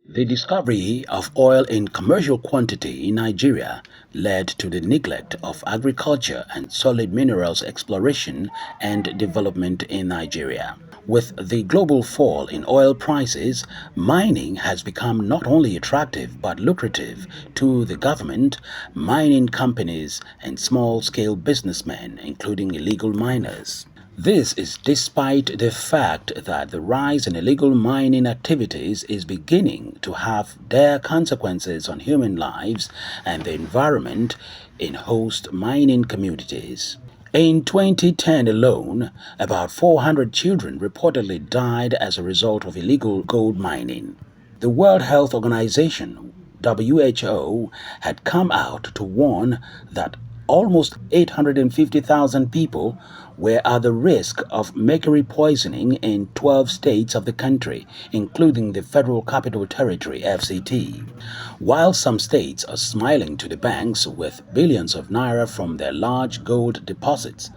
The discovery of oil in commercial quantity in Nigeria led to the neglect of agriculture and solid minerals exploration and development in Nigeria. With the global fall in oil prices, mining has become not only attractive but lucrative to the government, mining companies, and small-scale businessmen, including illegal miners. This is despite the fact that the rise in illegal mining activities is beginning to have dire consequences on human lives and the environment in host mining communities. In 2010 alone, about 400 children reportedly died as a result of illegal gold mining. The World Health Organization (WHO) had come out to warn that almost 850,000 people were at the risk of mercury poisoning in 12 states of the country, including the Federal Capital Territory (FCT). While some states are smiling to the banks with billions of naira from their large gold deposits,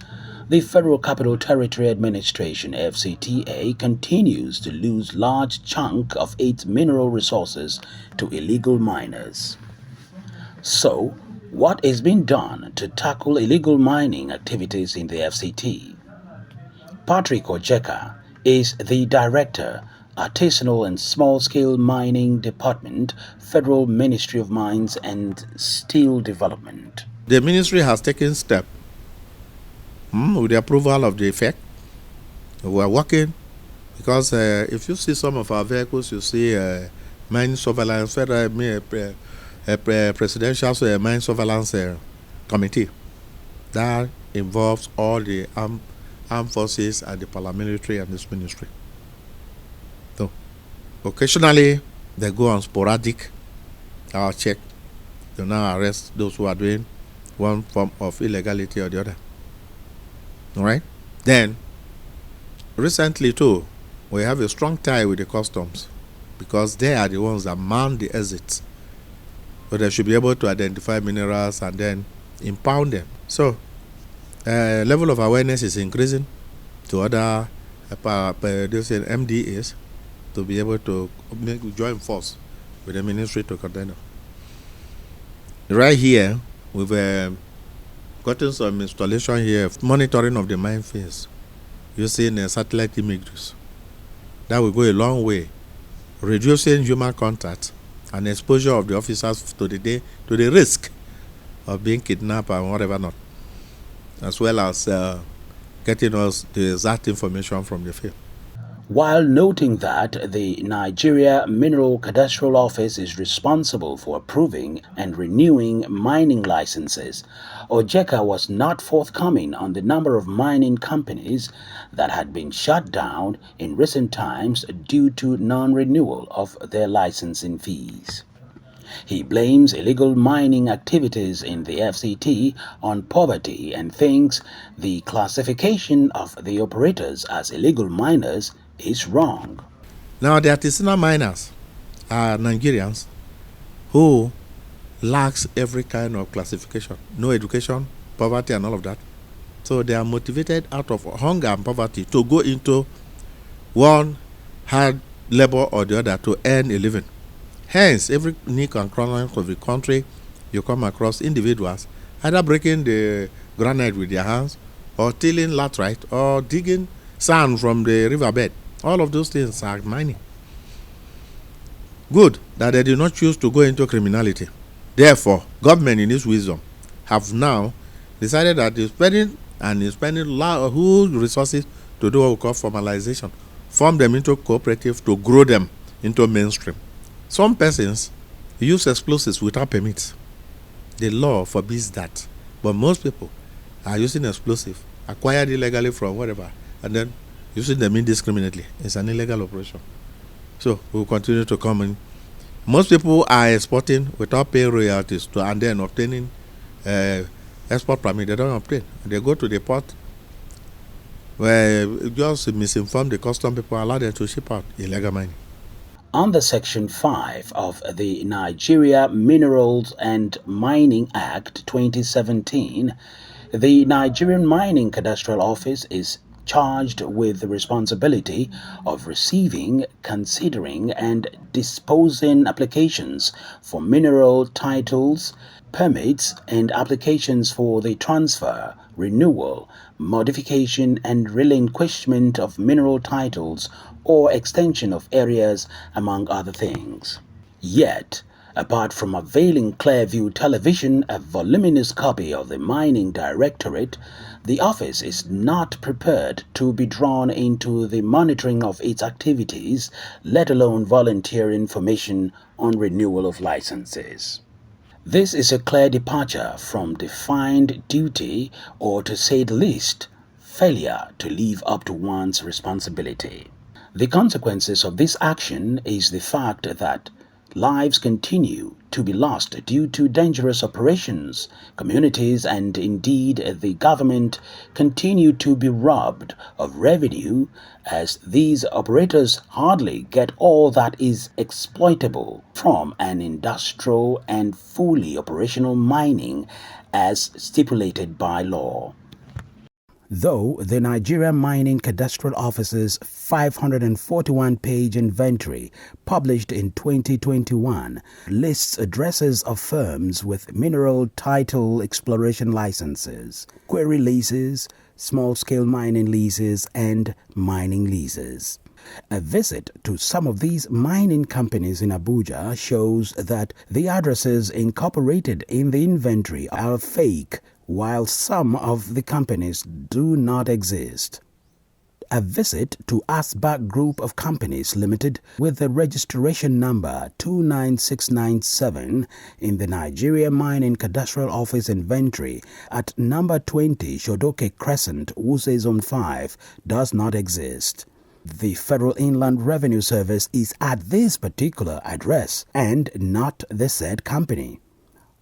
the Federal Capital Territory Administration (FCTA) continues to lose large chunk of its mineral resources to illegal miners. So, what is being done to tackle illegal mining activities in the FCT? Patrick Ojeka is the Director, Artisanal and Small-Scale Mining Department, Federal Ministry of Mines and Steel Development. The ministry has taken steps with the approval of the FEC. We are working because if you see some of our vehicles, you see mine surveillance, presidential mine surveillance committee that involves all the armed forces and the paramilitary and this ministry. So occasionally they go on sporadic check. They now arrest those who are doing one form of illegality or the other. All right. Then recently too, we have a strong tie with the customs because they are the ones that man the exits. So they should be able to identify minerals and then impound them. So level of awareness is increasing to other MDAs to be able to join force with the ministry to contend. Right here, we've gotten some installation here, monitoring of the mine phase using satellite images. That will go a long way, reducing human contact and exposure of the officers to the risk of being kidnapped and whatever not, as well as getting us the exact information from the field. While noting that the Nigeria Mineral Cadastral Office is responsible for approving and renewing mining licenses, Ojeka was not forthcoming on the number of mining companies that had been shut down in recent times due to non-renewal of their licensing fees. He blames illegal mining activities in the FCT on poverty and thinks the classification of the operators as illegal miners is wrong. Now, the artisanal miners are Nigerians who lacks every kind of classification, no education, poverty and all of that. So they are motivated out of hunger and poverty to go into one hard labor or the other to earn a living. Hence, every nook and corner of the country, you come across individuals either breaking the granite with their hands or tilling laterite or digging sand from the riverbed. All of those things are mining. Good that they did not choose to go into criminality. Therefore, government in its wisdom have now decided that it's spending huge resources to do what we call formalization, form them into cooperative to grow them into mainstream. Some persons use explosives without permits. The law forbids that. But most people are using explosives acquired illegally from wherever and then using them indiscriminately. It's an illegal operation. So we'll continue to come in. Most people are exporting without paying royalties and then obtaining export permit. They don't obtain. They go to the port where just misinform the custom people, allow them to ship out illegal mining. Under Section 5 of the Nigeria Minerals and Mining Act 2017, the Nigerian Mining Cadastral Office is charged with the responsibility of receiving, considering, and disposing applications for mineral titles, permits, and applications for the transfer, renewal, modification, and relinquishment of mineral titles or extension of areas, among other things. Yet, apart from availing Clearview Television a voluminous copy of the Mining Directorate, the office is not prepared to be drawn into the monitoring of its activities, let alone volunteer information on renewal of licenses. This is a clear departure from defined duty, or to say the least, failure to live up to one's responsibility. The consequences of this action is the fact that lives continue to be lost due to dangerous operations. Communities and indeed the government continue to be robbed of revenue, as these operators hardly get all that is exploitable from an industrial and fully operational mining as stipulated by law. Though the Nigeria Mining Cadastral Office's 541-page inventory, published in 2021, lists addresses of firms with mineral title exploration licenses, quarry leases, small-scale mining leases, and mining leases. A visit to some of these mining companies in Abuja shows that the addresses incorporated in the inventory are fake, while some of the companies do not exist. A visit to Asbak Group of Companies Limited with the registration number 29697 in the Nigeria Mining Cadastral Office inventory at number 20 Shodoke Crescent, Wuse Zone 5 does not exist. The Federal Inland Revenue Service is at this particular address and not the said company.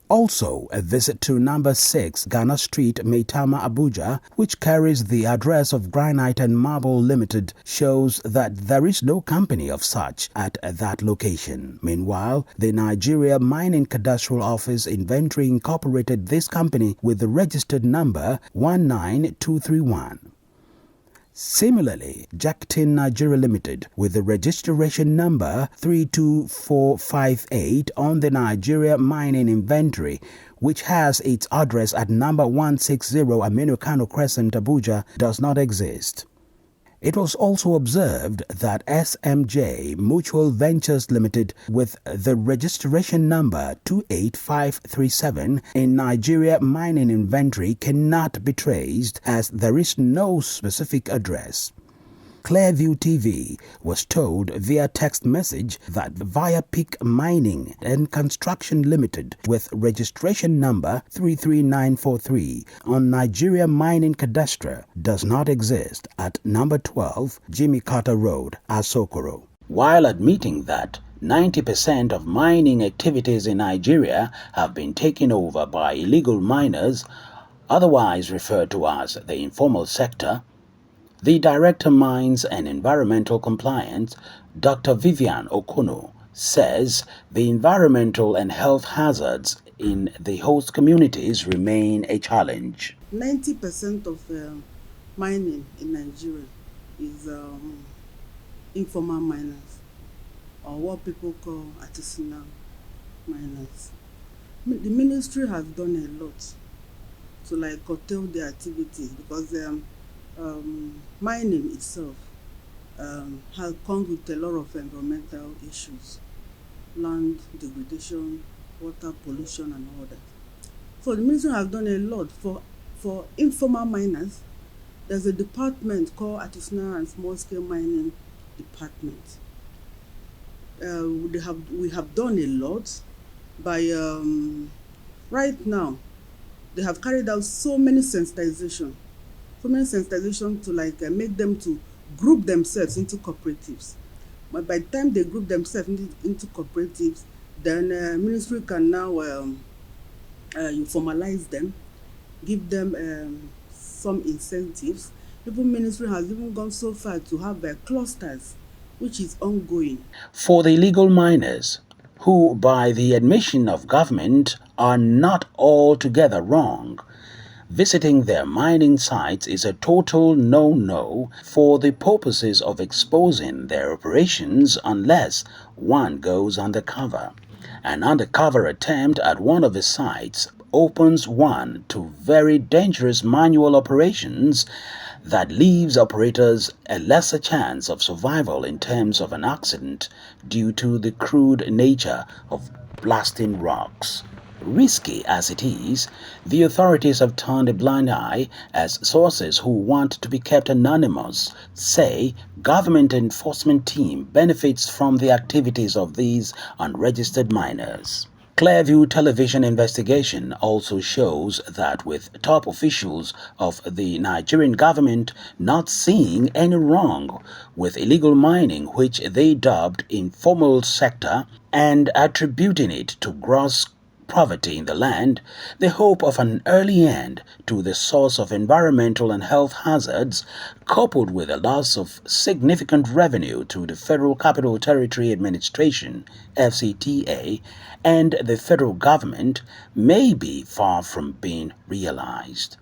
Also, a visit to number 6 Ghana Street, Maitama, Abuja, which carries the address of Granite and Marble Limited, shows that there is no company of such at that location. Meanwhile, the Nigeria Mining Cadastral Office inventory incorporated this company with the registered number 19231. Similarly, Jackton Nigeria Limited with the registration number 32458 on the Nigeria Mining Inventory, which has its address at number 160 Aminu Kano Crescent, Abuja, does not exist. It was also observed that SMJ Mutual Ventures Limited with the registration number 28537 in Nigeria Mining Inventory cannot be traced, as there is no specific address. Clearview TV was told via text message that Via Peak Mining and Construction Limited with registration number 33943 on Nigeria Mining Cadastre does not exist at number 12 Jimmy Carter Road, Asokoro. While admitting that 90% of mining activities in Nigeria have been taken over by illegal miners, otherwise referred to as the informal sector, the Director Mines and Environmental Compliance, Dr. Vivian Okono, says the environmental and health hazards in the host communities remain a challenge. 90% of mining in Nigeria is informal miners, or what people call artisanal miners. The ministry has done a lot to curtail their activities, because mining itself has come with a lot of environmental issues, land degradation, water pollution, and all that. So the ministry has done a lot for informal miners. There's a department called Artisanal and Small Scale Mining Department. We have done a lot by right now. They have carried out so many sensitization to make them to group themselves into cooperatives. But by the time they group themselves into cooperatives, then ministry can now you formalize them, give them some incentives. Even ministry has even gone so far to have clusters, which is ongoing. For the illegal miners, who by the admission of government are not altogether wrong, Visiting their mining sites is a total no-no for the purposes of exposing their operations unless one goes undercover. An undercover attempt at one of the sites opens one to very dangerous manual operations that leaves operators a lesser chance of survival in terms of an accident due to the crude nature of blasting rocks. Risky as it is, the authorities have turned a blind eye as sources who want to be kept anonymous say government enforcement team benefits from the activities of these unregistered miners. Clearview television investigation also shows that with top officials of the Nigerian government not seeing any wrong with illegal mining, which they dubbed informal sector, and attributing it to gross poverty in the land, the hope of an early end to the source of environmental and health hazards, coupled with a loss of significant revenue to the Federal Capital Territory Administration, FCTA, and the federal government, may be far from being realized.